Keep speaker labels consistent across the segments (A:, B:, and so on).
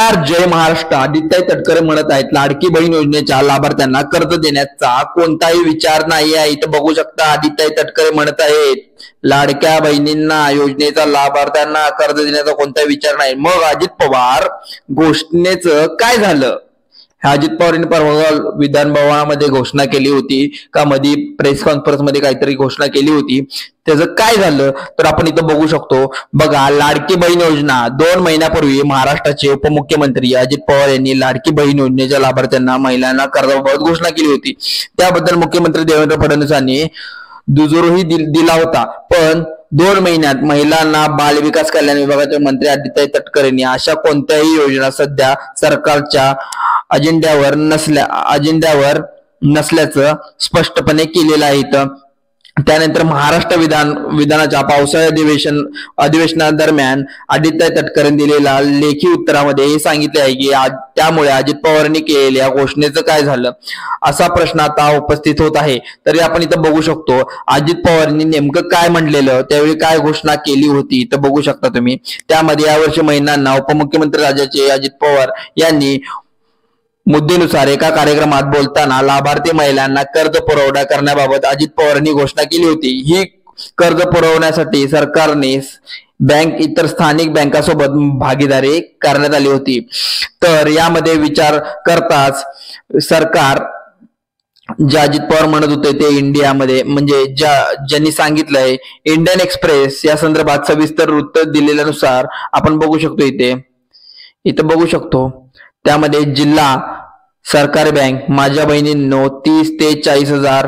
A: जोरदार जय महाराष्ट्र. आदित्य तटकरे म्हणत आहेत लाडकी बहीण योजनेच्या लाभार्थ्यांना कर्ज देण्याचा कोणताही विचार नाही आहे. इथं बघू शकता आदित्य तटकरे म्हणत आहेत लाडक्या बहिणींना योजनेचा लाभार्थ्यांना कर्ज देण्याचा कोणताही विचार नाही. मग अजित पवार घोषणेचं काय झालं? अजित पवार यांनी परवा विधान भवनामध्ये घोषणा केली होती का मध्ये प्रेस कॉन्फरन्स मध्ये काहीतरी घोषणा केली होती, त्याचं काय झालं तर आपण इथं बघू शकतो. बघा, लाडकी बहीण योजना 2 महिन्यापूर्वी महाराष्ट्राचे उपमुख्यमंत्री अजित पवार यांनी लाडकी बहीण योजनेच्या लाभार्थ्यांना महिलांना कर्जाबाबत घोषणा केली होती. त्याबद्दल मुख्यमंत्री देवेंद्र फडणवीस यांनी दुजोरही दिला होता. पण 2 महिन्यात महिलांना बाल विकास कल्याण विभागाचे मंत्री आदित्य तटकरे यांनी अशा कोणत्याही योजना सध्या सरकारच्या अजेंड्यावर नसल्याचं स्पष्टपणे केलेलं आहे. त्यानंतर महाराष्ट्र विधानाच्या पावसाळी अधिवेशनादरम्यान आदित्य तटकरेंनी दिलेल्या लेखी उत्तरामध्ये हे सांगितले आहे की त्यामुळे अजित पवारांनी केलेल्या घोषणेचं काय झालं असा प्रश्न आता उपस्थित होत आहे. तरी आपण इथं बघू शकतो अजित पवारांनी नेमकं काय म्हणलेलं, त्यावेळी काय घोषणा केली होती तर बघू शकता तुम्ही. त्यामध्ये यावर्षी महिलांना उपमुख्यमंत्री राज्याचे अजित पवार यांनी मुद्देनुसार एका कार्यक्रमात बोलताना लाभार्थी महिलांना कर्ज पुरवठा करण्याबाबत अजित पवारांनी घोषणा केली होती. ही कर्ज पुरवण्यासाठी सरकारने इतर स्थानिक बँकांसोबत भागीदारी करण्यात आली होती. तर यामध्ये विचार करताच सरकार जे अजित पवार म्हणत होते ते इंडियामध्ये म्हणजे ज्यांनी सांगितलंय इंडियन एक्सप्रेस या संदर्भात सविस्तर वृत्त दिलेल्यानुसार आपण बघू शकतो. इथं बघू शकतो त्यामध्ये जिल्हा सरकारी बँक माझ्या बहिणींनो 30 ते 40 हजार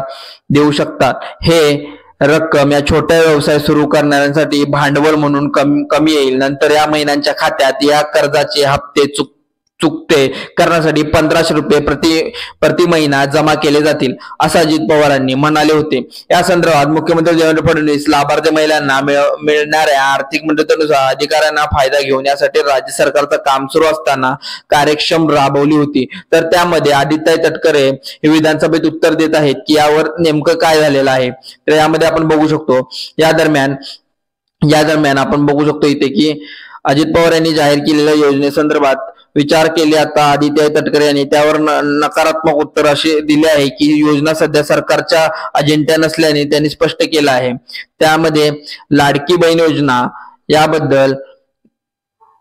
A: देऊ शकतात. हे रक्कम या छोट्या व्यवसाय सुरू करणाऱ्यांसाठी भांडवल म्हणून कमी येईल. नंतर या महिन्यांच्या खात्यात या कर्जाचे हप्ते चुकते करण्यासाठी 1500 रुपये प्रति महिना जमा केले जातील असं अजित पवारांनी म्हणाले होते. या संदर्भात मुख्यमंत्री देवेंद्र फडणवीस लाभार्थी महिलांना मिळणाऱ्या आर्थिक मदतीनुसार अधिकाऱ्यांना फायदा घेऊन यासाठी राज्य सरकारचं काम सुरू असताना कार्यक्षम राबवली होती. तर त्यामध्ये आदित्य तटकरे हे विधानसभेत उत्तर देत आहेत की यावर नेमकं काय झालेलं आहे. तर यामध्ये आपण बघू शकतो या दरम्यान आपण बघू शकतो इथे की अजित पवार यांनी जाहीर केलेल्या योजनेसंदर्भात विचार केले. आता आदित्य तटकरे यांनी त्यावर नकारात्मक उत्तर असे दिले आहे की योजना सध्या सरकारच्या अजेंडा नसल्याने त्यांनी स्पष्ट केलं आहे. त्यामध्ये लाडकी बहीण योजना याबद्दल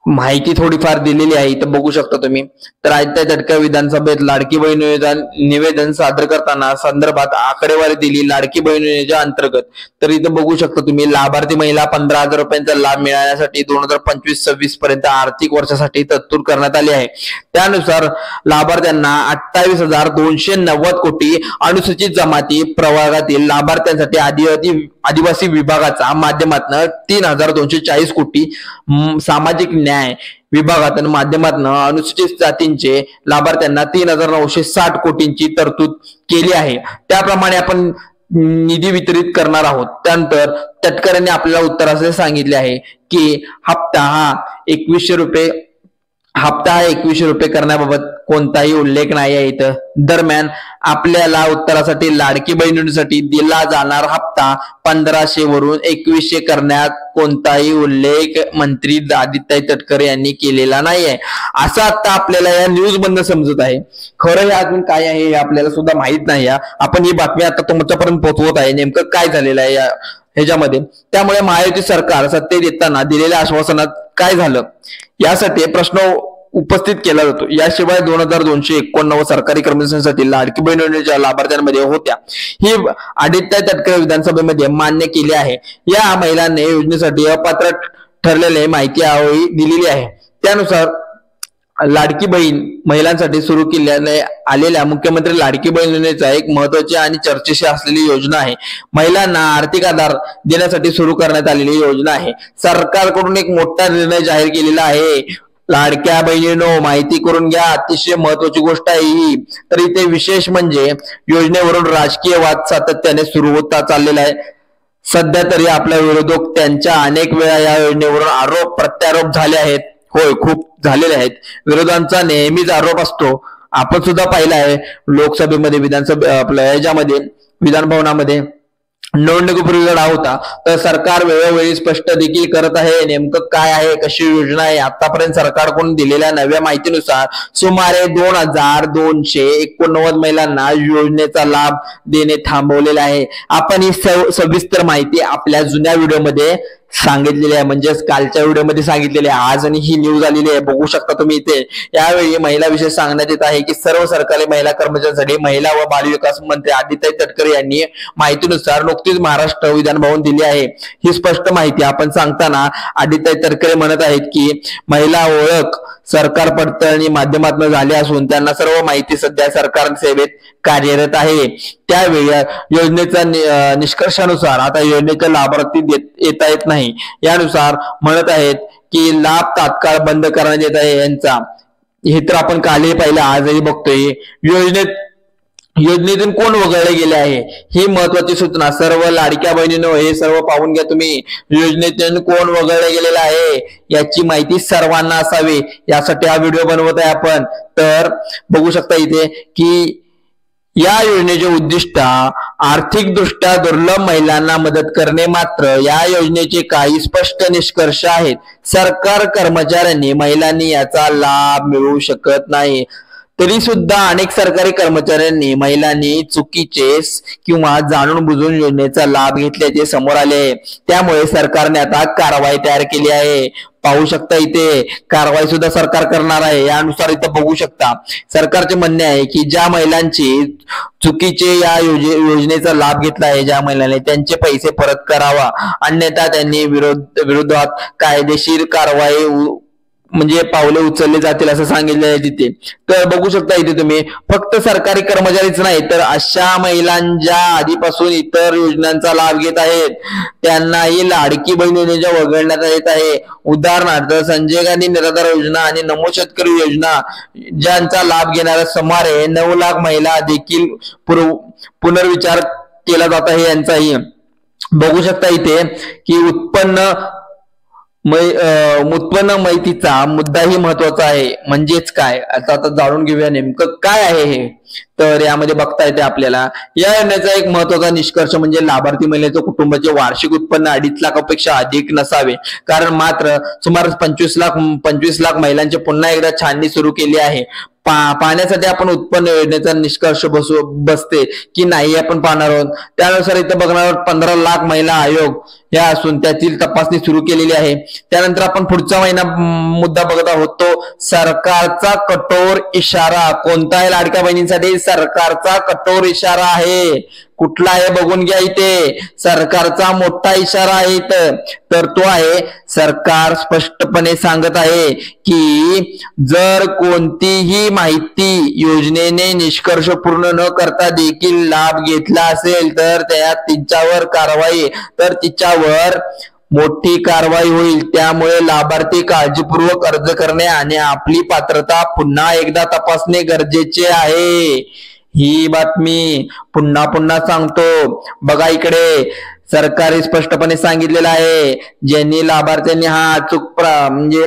A: माहिती थोडीफार दिलेली आहे इथं बघू शकता तुम्ही. तर आदित्य तटकरे विधानसभेत लाडकी बहीण योजना निवेदन सादर करताना संदर्भात आकडेवारी दिली लाडकी बहीण योजनेच्या अंतर्गत. तर इथं बघू शकता तुम्ही लाभार्थी महिला 15,000 रुपयांचा लाभ मिळण्यासाठी 2025-26 पर्यंत आर्थिक वर्षासाठी तरतूद करण्यात आली आहे. त्यानुसार लाभार्थ्यांना 28,290 कोटी अनुसूचित जमाती प्रवर्गातील लाभार्थ्यांसाठी आदिवासी विभागाच्या माध्यमातून 3,240 कोटी, सामाजिक न्याय विभागाच्या माध्यमातून अनुसूचित जातींचे लाभार्थ्यांना 3,960 कोटींची तरतूद केली आहे. त्याप्रमाणे आपण निधी वितरित करणार आहोत. त्यानंतर तटकरेंनी आपल्याला उत्तर असे सांगितले आहे की हप्ता हा 2100 रुपये करण्याबाबत कोणताही उल्लेख नाही आहे इथं. दरम्यान आपल्याला उत्तरासाठी लाडकी बहिणींसाठी दिला जाणार हप्ता 1500 वरून 2100 करण्यात कोणताही उल्लेख मंत्री आदित्य तटकरे यांनी केलेला नाहीये असं आता आपल्याला या न्यूज मधनं समजत आहे. खरं हे अजून काय आहे हे आपल्याला सुद्धा माहित नाही. आपण ही बातमी आता तुमच्यापर्यंत पोहोचवत आहे नेमकं काय झालेलं आहे या ह्याच्यामध्ये. त्यामुळे महायुती सरकार सत्तेत येताना दिलेल्या आश्वासनात काय झालं यासाठी प्रश्न उपस्थित केला जातो. याशिवाय 2,289 सरकारी कर्मचाऱ्यांसाठी लाडकी बहीण योजनेच्या लाभार्थ्यांमध्ये होत्या ही आदित्य तटकरे विधानसभेमध्ये मान्य केली आहे. या महिलांनी योजनेसाठी अपात्र ठरलेली माहिती दिलेली आहे. त्यानुसार लाडकी बहीण महिलांसाठी सुरू करण्यात आलेल्या मुख्यमंत्री लाडकी बहीण योजनेचा एक महत्वाची आणि चर्चेशी असलेली योजना आहे. महिलांना आर्थिक आधार देण्यासाठी सुरू करण्यात आलेली योजना आहे. सरकारकडून एक मोठा निर्णय जाहीर केलेला आहे. लाडक्या बहिणींनो माहिती करून घ्या, अतिशय महत्वाची गोष्ट आहे ही. तर इथे विशेष म्हणजे योजनेवरून राजकीय वाद सातत्याने सुरू होता चाललेला आहे. सध्या तरी आपल्या विरोधक त्यांच्या अनेक वेळा या योजनेवरून आरोप प्रत्यारोप झाले आहेत. होय, खूप झालेले आहेत. विरोधांचा नेहमीच आरोप असतो. आपण सुद्धा पाहिला आहे लोकसभेमध्ये, विधान भवनामध्ये निवडणुकीपूर्वी डाव होता, तर सरकार वेळोवेळी स्पष्ट देखील करत आहे नेमकं काय आहे, कशी योजना आहे. आतापर्यंत सरकारकडून दिलेल्या नव्या माहितीनुसार सुमारे 2289 महिलांना योजनेचा लाभ देणे थांबवलेला आहे. आपण ही सविस्तर माहिती आपल्या जुन्या व्हिडिओमध्ये सांगितलेली आहे, म्हणजेच कालच्या व्हिडिओमध्ये सांगितलेली आहे. आज आणि ही न्यूज आलेली आहे, बघू शकता तुम्ही इथे. यावेळी महिला विषय सांगण्यात येत आहे की सर्व सरकारी महिला कर्मचाऱ्यांसाठी महिला व बाल विकास मंत्री आदित्य तटकरे यांनी माहितीनुसार नुकतीच महाराष्ट्र विधान भवन दिली आहे. ही स्पष्ट माहिती आपण सांगताना आदित्य तटकरे म्हणत आहेत की महिला ओळख सरकार पडताळणी माध्यमातून झाली असून त्यांना सर्व माहिती सध्या सरकार सेवेत कार्यरत आहे. त्यावेळी योजनेच्या निष्कर्षानुसार आता योजनेच्या लाभार्थी येता येत नाही. यानुसार म्हणत आहेत की लाभ तात्काळ बंद करण्यात येत आहे यांचा. हे तर आपण कालही पाहिलं, आजही बघतोय. योजनेतून कोण वगळले गेले आहे ही महत्वाची सूचना. सर्व लाडक्या बहिणींनो, हे सर्व पाहून घ्या तुम्ही. योजनेतून कोण वगळले गेलेलं आहे याची माहिती सर्वांना असावी, यासाठी हा व्हिडिओ बनवत आहे आपण. तर बघू शकता इथे की या योजनेचे उद्दिष्ट आर्थिक दृष्ट्या दुर्बल महिलांना मदत करणे. मात्र या योजनेचे काही स्पष्ट निष्कर्ष आहेत. सरकार कर्मचाऱ्यांनी महिलांनी याचा लाभ मिळवू शकत नाही. तरी सुद्धा अनेक सरकारी कर्मचाऱ्यांनी महिलांनी चुकीचे किंवा जाणून बुजून योजनेचा लाभ घेतल्याचे समोर आले. त्यामुळे सरकारने आता कारवाई तयार केली आहे. पाहू शकता इथे कारवाई सुद्धा सरकार करणार आहे. यानुसार इथं बघू शकता सरकारचे म्हणणे आहे की ज्या महिलांची चुकीचे या योजनेचा लाभ घेतला आहे, ज्या महिलांनी त्यांचे पैसे परत करावा, अन्यथा त्यांनी विरोधात कायदेशीर कारवाई म्हणजे पावले उचलले जातील असं सांगितलं आहे तिथे. तर बघू शकता इथे तुम्ही फक्त सरकारी कर्मचारीच नाही तर अशा महिलांच्या आधीपासून इतर योजनांचा लाभ घेत आहेत त्यांनाही लाडकी बहीण योजनेच्या वगळण्यात येत आहे. उदाहरणार्थ संजय गांधी निराधार योजना आणि नमो शेतकरी योजना ज्यांचा लाभ घेणाऱ्या सुमारे 9 लाख महिला देखील पुनर्विचार केला जात आहे यांचाही. बघू शकता इथे की उत्पन्न माहितीचा मुद्दाही महत्वाचा आहे. म्हणजेच काय, आता जाणून घेऊया नेमकं काय आहे हे. तर यामध्ये बघता येते आपल्याला या योजनेचा एक महत्वाचा निष्कर्ष म्हणजे लाभार्थी महिलेच्या कुटुंबाचे वार्षिक उत्पन्न 2.5 लाखापेक्षा अधिक नसावे. कारण मात्र सुमारे 25 लाख महिलांची पुन्हा एकदा छाननी सुरू केली आहे. पाहण्यासाठी आपण उत्पन्न योजनेचा निष्कर्ष बसते की नाही आपण पाहणार आहोत. त्यानुसार इथं बघणार आहोत 15 लाख महिला आयोग या असून त्यातील तपासणी सुरू केलेली आहे. त्यानंतर आपण पुढचा मुद्दा बघत आहोत तो सरकारचा कठोर इशारा. कोणताही लाडक्या बहिणींसाठी सरकारचा कठोर इशारा आहे. कुठला आहे बघून घ्या इथे. सरकारचा मोठा इशारा आहे इथं. तर तो आहे सरकार स्पष्टपणे सांगत आहे की जर कोणतीही माहिती योजनेने निष्कर्ष पूर्ण न करता देखील लाभ घेतला असेल तर तिच्यावर मोठी कारवाई होईल. त्यामुळे लाभार्थी काळजीपूर्वक अर्ज करणे आणि आपली पात्रता पुन्हा एकदा तपासणे गरजेचे आहे. ही बातमी पुन्हा सांगतो. बघा इकडे सरकारने स्पष्टपणे सांगितलेलं आहे ज्यांनी लाभार्थ्यांनी म्हणजे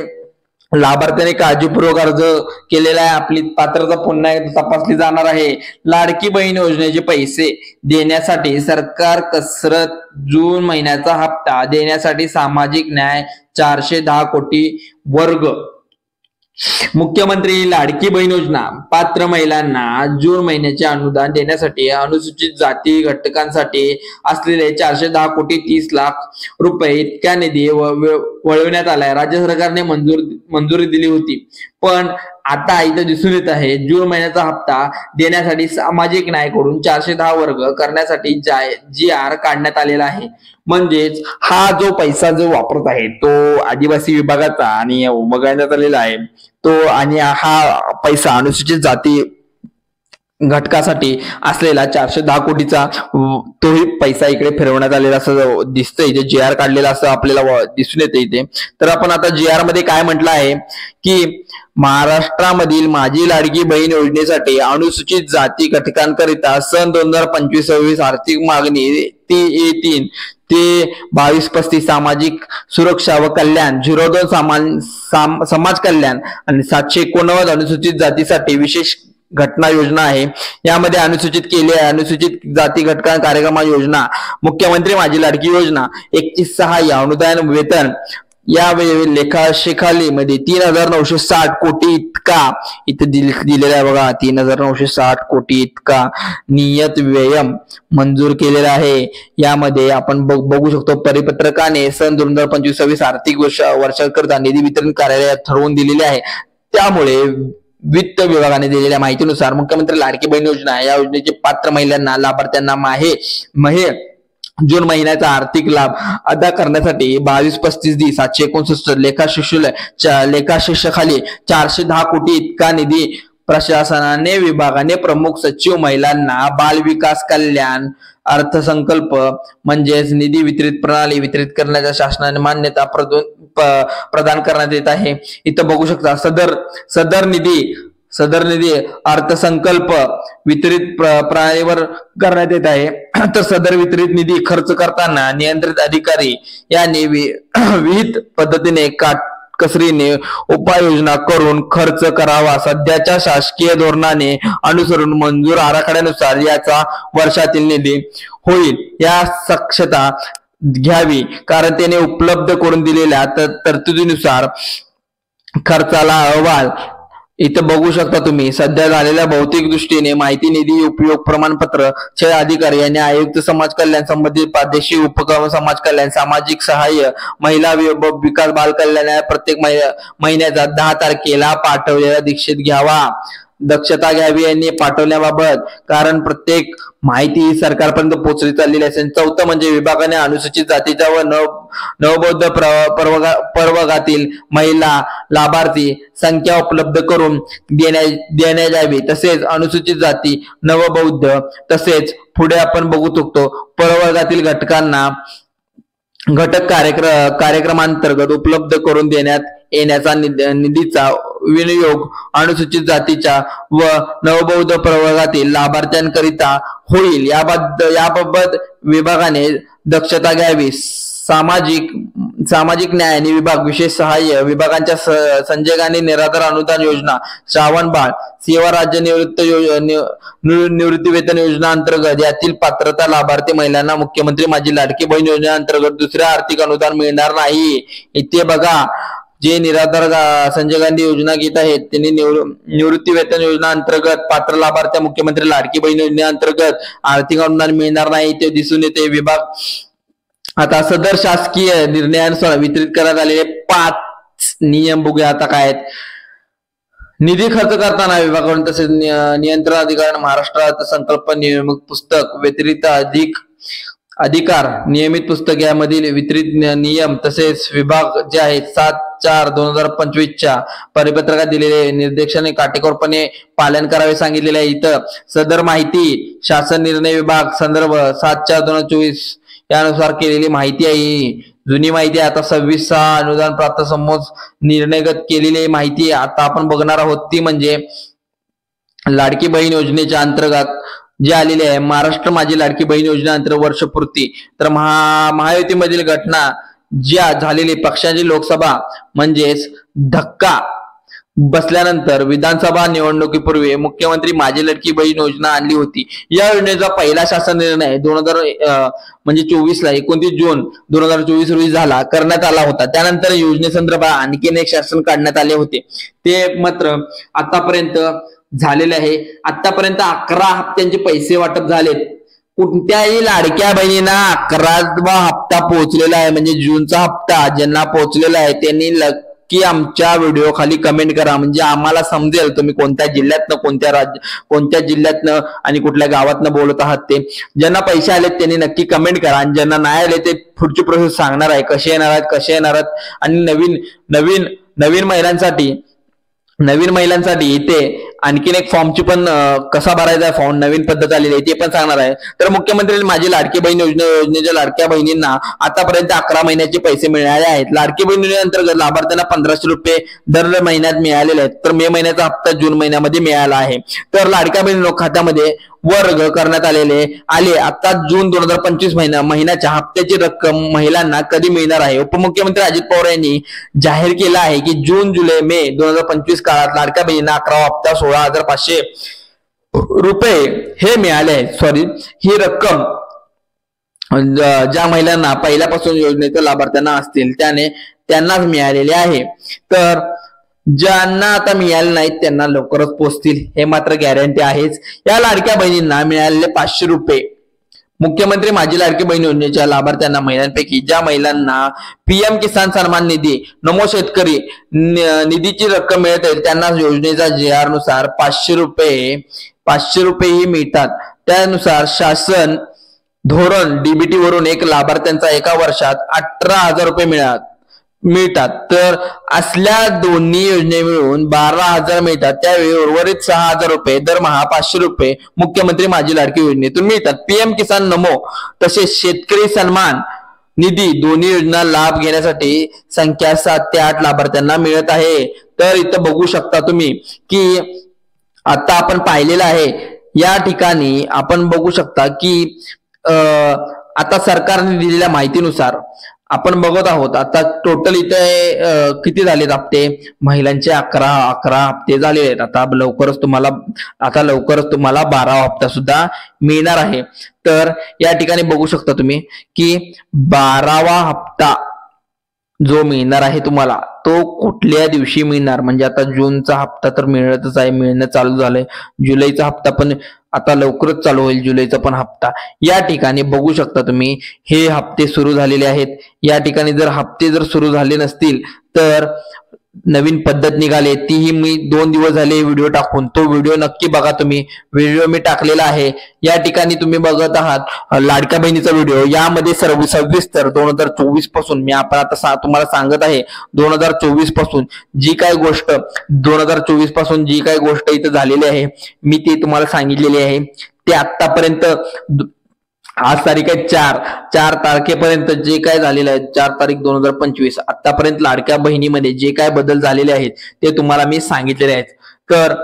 A: लाभार्थ्याने काळजीपूर्वक अर्ज केलेला आहे आपली पात्रता पुन्हा एकदा तपासली जाणार आहे. लाडकी बहीण योजनेचे पैसे देण्यासाठी सरकार कसरत. जून महिन्याचा हप्ता देण्यासाठी सामाजिक न्याय 410 कोटी वर्ग. मुख्यमंत्री लाडकी बहीण योजना पात्र महिलांना जून महिन्याचे अनुदान देण्यासाठी अनुसूचित जाती घटकांसाठी असलेले 410 कोटी 30 लाख रुपये इतका निधी वळविण्यात आलाय. राज्य सरकारने मंजुरी दिली होती. पण आता इथं दिसून येत आहे जून महिन्याचा हप्ता देण्यासाठी सामाजिक न्यायाकडून 410 वर्ग करण्यासाठी GR काढण्यात आलेला आहे. म्हणजेच हा जो पैसा जो वापरत आहे तो आदिवासी विभागाचा आणि वगळण्यात आलेला आहे तो, आणि हा पैसा अनुसूचित जाती घटकासाठी असलेला 410 कोटीचा तोही पैसा इकडे फिरवण्यात आलेला असं दिसतंय. इथे GR काढलेला असं आपल्याला दिसून येते इथे. तर आपण आता GR मध्ये काय म्हटलं आहे की महाराष्ट्रामधील माझी लाडकी बहीण योजनेसाठी अनुसूचित जाती घटकांकरिता सन 2025-26 आर्थिक मागणी 3 ते 22-35 सामाजिक सुरक्षा व कल्याण 02 समाज कल्याण आणि 789 अनुसूचित जातीसाठी विशेष घटना योजना आहे, यामध्ये अनुसूचित केली आहे अनुसूचित जाती घटका कार्यक्रम योजना, मुख्यमंत्री माझी लाडकी योजना, 31 सहाय्य अनुदान वेतन, या लेखाशेखाली मध्ये 3,960 कोटी इतका इथे दिलेला आहे बघा, 3,960 कोटी इतका नियत व्यय मंजूर केलेला आहे. यामध्ये आपण बघू शकतो परिपत्रकाने सन 2025-26 आर्थिक वर्षाकरता निधी वितरण कार्यालयात ठरवून दिलेले आहे. त्यामुळे वित्त विभागाने दिलेल्या माहितीनुसार मुख्यमंत्री लाडकी बहीण योजना या योजनेचे पात्र महिलांना लाभार्थ्यांना जून महिन्याचा आर्थिक लाभ अदा करण्यासाठी 22-35 दी 769 लेखाशेखाली 410 कोटी इतका निधी प्रशासनाने विभागाने प्रमुख सचिव महिलांना बाल विकास कल्याण अर्थसंकल्प म्हणजेच निधी वितरित प्रणाली वितरित करण्याच्या शासनाने मान्यता प्रदान करण्यात येत आहे. इथं बघू शकता सदर निधी अर्थसंकल्प वितरित प्रणालीवर करण्यात येत आहे. तर सदर वितरित निधी खर्च करताना नियंत्रित अधिकारी यांनी विहित पद्धतीने काटकसरीने उपाययोजना करून खर्च करावा. सध्याच्या शासकीय धोरणाने अनुसरून मंजूर आराखड्यानुसार याचा वर्षातील निधी होईल या दक्षता घ्यावी, कारण त्याने उपलब्ध करून दिलेल्या तरतुदीनुसार खर्चाला अहवाल इथं बघू शकता तुम्ही. सध्या झालेल्या भौतिक दृष्टीने माहिती निधी उपयोग प्रमाणपत्र चे अधिकारी यांनी आयुक्त समाज कल्याण संबंधित प्रादेशिक उपक्रम समाज कल्याण सामाजिक सहाय्य महिला विकास बाल कल्याण या प्रत्येक महिन्याचा 10 तारखेला पाठवलेला दक्षता घ्यावी यांनी पाठवण्याबाबत, कारण प्रत्येक माहिती ही सरकारपर्यंत पोहोचली चाललेली असेल. चौथं म्हणजे विभागाने अनुसूचित जातीच्या व नवबौद्ध प्रवर्गातील महिला लाभार्थी संख्या उपलब्ध करून देण्यात यावी. तसेच अनुसूचित जाती नवबौद्ध तसेच पुढे आपण बघू शकतो प्रवर्गातील घटकांना घटक कार्यक्रमांतर्गत उपलब्ध करून देण्यात येण्याचा निधीचा विनियोग अनुसूचित जातीच्या व नवबौद्ध प्रवर्गातील लाभार्थ्यांकरिता होईल. याबाबत विभागाने दक्षता घ्यावी. सामाजिक न्याय आणि विभाग विशेष सहाय्य विभागांच्या संजय गांधी निराधार अनुदान योजना, श्रावण बाळ सेवा राज्य निवृत्ती वेतन योजना अंतर्गत यातील पात्रता लाभार्थी महिलांना मुख्यमंत्री माझी लाडकी बहीण योजना अंतर्गत दुसऱ्या आर्थिक अनुदान मिळणार नाही. इथे बघा, जे निराधार संजय गांधी योजना घेत आहेत त्यांनी निवृत्ती वेतन योजना अंतर्गत पात्र लाभार्थी मुख्यमंत्री लाडकी बहीण योजने अंतर्गत आर्थिक अनुदान मिळणार नाही ते दिसून येते. विभाग आता सदर शासकीय निर्णयानुसार वितरित करण्यात आलेले 5 नियम बघूया आता काय आहेत. निधी खर्च करताना विभागाकडून तसेच नियंत्रण अधिकाऱ्यांना महाराष्ट्र अर्थसंकल्प नियमित पुस्तक व्यतिरिक्त अधिकार नियमित पुस्तक यामधील वितरित नियम तसेच विभाग जे आहेत 7/4/2025 परिपत्रकात दिलेले निर्देशाने काटेकोरपणे पालन करावे सांगितलेले आहे. इथं सदर माहिती शासन निर्णय विभाग संदर्भ 7/4/2024 यानुसार केलेली माहिती आहे. जुनी माहिती आता 26/6 अनुदान प्राप्त समोर निर्णयगत केलेली माहिती आता आपण बघणार आहोत. ती म्हणजे लाडकी बहीण योजनेच्या अंतर्गत जे आलेले आहे महाराष्ट्र माझी लाडकी बहीण योजना अंतर्गत वर्षपूर्ती. तर महायुतीमधील घटना ज्या झालेली पक्षांची लोकसभा म्हणजेच धक्का बसल्यानंतर विधानसभा निवडणुकीपूर्वी मुख्यमंत्री माझी लाडकी बहीण योजना आणली होती. या योजनेचा पहिला शासन निर्णय 2024 ला 29 जून 2024 रोजी करण्यात आला होता. त्यानंतर योजनेसंदर्भात आणखीन एक शासन काढण्यात आले होते. ते मात्र आतापर्यंत झालेले आहे. आतापर्यंत 11 हप्त्यांचे पैसे वाटप झालेत. कोणत्याही लाडक्या बहिणींना 11वा हप्ता पोहोचलेला आहे, म्हणजे जूनचा हप्ता ज्यांना पोहोचलेला आहे त्यांनी नक्की आमच्या व्हिडिओ खाली कमेंट करा, म्हणजे आम्हाला समजेल तुम्ही कोणत्या जिल्ह्यातनं कोणत्या जिल्ह्यातनं आणि कुठल्या गावातनं बोलत आहात. ते ज्यांना पैसे आलेत त्यांनी नक्की कमेंट करा आणि ज्यांना नाही आले ते पुढची प्रोसेस सांगणार आहे कसे येणार आहेत. आणि नवीन महिलांसाठी इथे आणखीन एक फॉर्मची पण कसा भरायचा आहे फॉर्म नवीन पद्धत आलेली आहे ते पण सांगणार आहे. तर मुख्यमंत्री माझी लाडकी बहीण योजनेच्या लाडक्या बहिणींना आतापर्यंत 11 महिन्याचे पैसे मिळाले आहेत. लाडकी बहीण योजनेअंतर्गत लाभार्थ्यांना 1500 रुपये दर महिन्यात मिळालेले आहेत. तर मे महिन्याचा हप्ता जून महिन्यामध्ये मिळाला आहे. तर लाडक्या बहीण खात्यामध्ये वर्ग करण्यात आले. आता जून 2025 महिन्याच्या हप्त्याची रक्कम महिलांना कधी मिळणार आहे. उपमुख्यमंत्री अजित पवार यांनी जाहीर केलं आहे की जून जुलै मे 2025 काळात लाडक्या बहिणींना 11वा हप्ता 16,500 रुपये हे मिळाले आहेत. सॉरी, ही रक्कम ज्या महिलांना पहिल्यापासून योजनेचे लाभार्थ्यांना असतील त्यांनाच मिळालेले आहे. तर ज्यांना आता मिळाले नाहीत त्यांना लवकरच पोहोचतील हे मात्र गॅरंटी आहेच. या लाडक्या बहिणींना मिळालेले 500 रुपये मुख्यमंत्री माझी लाडकी बहीण योजनेच्या लाभार्थ्यांना महिलांपैकी ज्या महिलांना पीएम किसान सन्मान निधी नमो शेतकरी निधीची रक्कम मिळत आहे त्यांना योजनेच्या JR नुसार 500 रुपये ही मिळतात. त्यानुसार शासन धोरण डीबीटी वरून एक लाभार्थ्यांचा एका वर्षात 18,000 रुपये मिळतात. तर असल्या दोन्ही योजने मिळून 12,000 मिळतात. त्यावेळी उर्वरित 6,000 रुपये दरमहा 500 रुपये मुख्यमंत्री माझी लाडकी योजनेतून मिळतात. पीएम किसान नमो तसेच शेतकरी सन्मान निधी दोन्ही योजना लाभ घेण्यासाठी संख्या 7 ते 8 लाभार्थ्यांना मिळत आहे. तर इथं बघू शकता तुम्ही की आता आपण पाहिलेलं आहे. या ठिकाणी आपण बघू शकता की आता सरकारने दिलेल्या माहितीनुसार आपण बघत आहोत. आता टोटल इथे किती झालेत हप्ते महिलांचे 11 हप्ते झाले आहेत. आता लवकरच तुम्हाला 12वा हप्ता सुद्धा मिळणार आहे. तर या ठिकाणी बघू शकता तुम्ही की 12वा हप्ता जो मिळणार आहे तुम्हाला तो कुठल्या दिवशी मिळणार. म्हणजे आता जूनचा हप्ता तर मिळतच आहे, मिळणं चालू झालंय. जुलैचा हप्ता पण आता लवकरच चालू होईल, जुलैचा पण हप्ता. या ठिकाणी बघू शकता तुम्ही हे हप्ते सुरू झालेले आहेत. या ठिकाणी जर हप्ते सुरू झाले नसतील तर नवीन पद्धत निघाली, तीही मी 2 दिवस झाले व्हिडिओ टाकून. तो व्हिडिओ नक्की बघा तुम्ही, व्हिडिओ मी टाकलेला आहे. या ठिकाणी तुम्ही बघत आहात लाडक्या बहिणीचा व्हिडिओ. यामध्ये 2024 पासून मी आपण आता तुम्हाला सांगत आहे 2024 पासून जी काय गोष्ट 2024 पासून जी काय गोष्ट इथं झालेली आहे मी ती तुम्हाला सांगितलेली आहे. ते आतापर्यंत आज तारीख आहे 4 तारखेपर्यंत जे काय झालेलं आहे 4 तारीख 2025 आतापर्यंत लाडक्या बहिणीमध्ये जे काय बदल झालेले आहेत ते तुम्हाला मी सांगितलेले आहेत. तर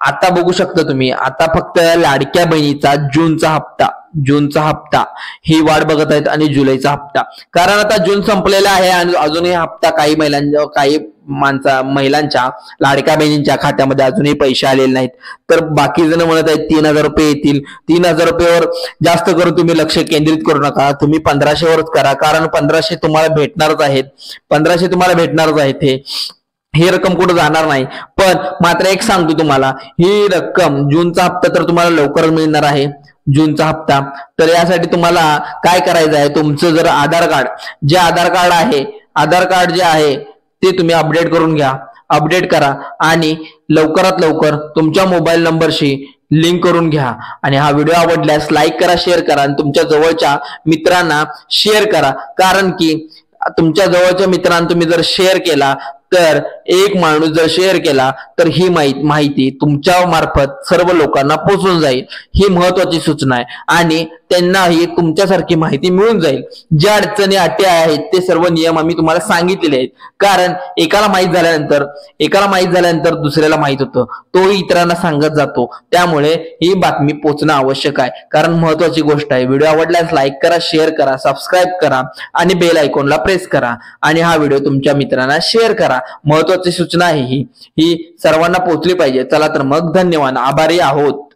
A: आता बघू शकता तुम्ही आता फक्त लाडक्या बहिणीचा जूनचा हप्ता ही वाट बघत आहेत आणि जुलैचा हप्ता. कारण आता जून संपलेला आहे आणि अजूनही हप्ता काही महिलांच्या लाडक्या बहिणींच्या खात्यामध्ये अजूनही पैसे आलेले नाहीत. तर बाकी जण म्हणत आहेत 3,000 रुपये येतील. 3,000 रुपयावर जास्त करून तुम्ही लक्ष केंद्रित करू नका. तुम्ही 1,500 वरच करा. कारण 1,500 तुम्हाला भेटणारच आहेत. 1,500 तुम्हाला भेटणारच आहेत. ही रक्कम कुठं जाणार नाही. पण मात्र एक सांगतो तुम्हाला, ही रक्कम जूनचा हप्ता तर तुम्हाला लवकरच मिळणार आहे. जूनचा हप्ता तर यासाठी तुम्हाला काय करायचं आहे, तुमचं जर आधार कार्ड जे आहे ते तुम्ही अपडेट करून घ्या. अपडेट करा आणि लवकरात लवकर तुमच्या मोबाईल नंबरशी लिंक करून घ्या. आणि हा व्हिडिओ आवडल्यास लाईक करा, शेअर करा आणि तुमच्या जवळच्या मित्रांना शेअर करा. कारण की तुमच्या जवळच्या मित्रांना तुम्ही जर शेअर केला तर एक माणूस जर शेअर केला तर ही माहिती तुमच्या मार्फत सर्व लोकांना पोहोचून जाईल. ही महत्वाची सूचना आहे आणि त्यांनाही तुमच्यासारखी माहिती मिळून जाईल. ज्या अडचणी अटी आहेत ते सर्व नियम आम्ही तुम्हाला सांगितलेले आहेत. कारण एकाला माहित झाल्यानंतर दुसऱ्याला माहित होतं, तो इतरांना सांगत जातो. त्यामुळे ही बातमी पोहोचणं आवश्यक आहे. कारण महत्वाची गोष्ट आहे. व्हिडिओ आवडल्यास लाईक करा, शेअर करा, सबस्क्राईब करा आणि बेल आयकॉनला प्रेस करा आणि हा व्हिडिओ तुमच्या मित्रांना शेअर करा. महत्वाची सूचना आहे ही सर्वांना पोहोचली पाहिजे. चला तर मग धन्यवाद. आभारी आहोत.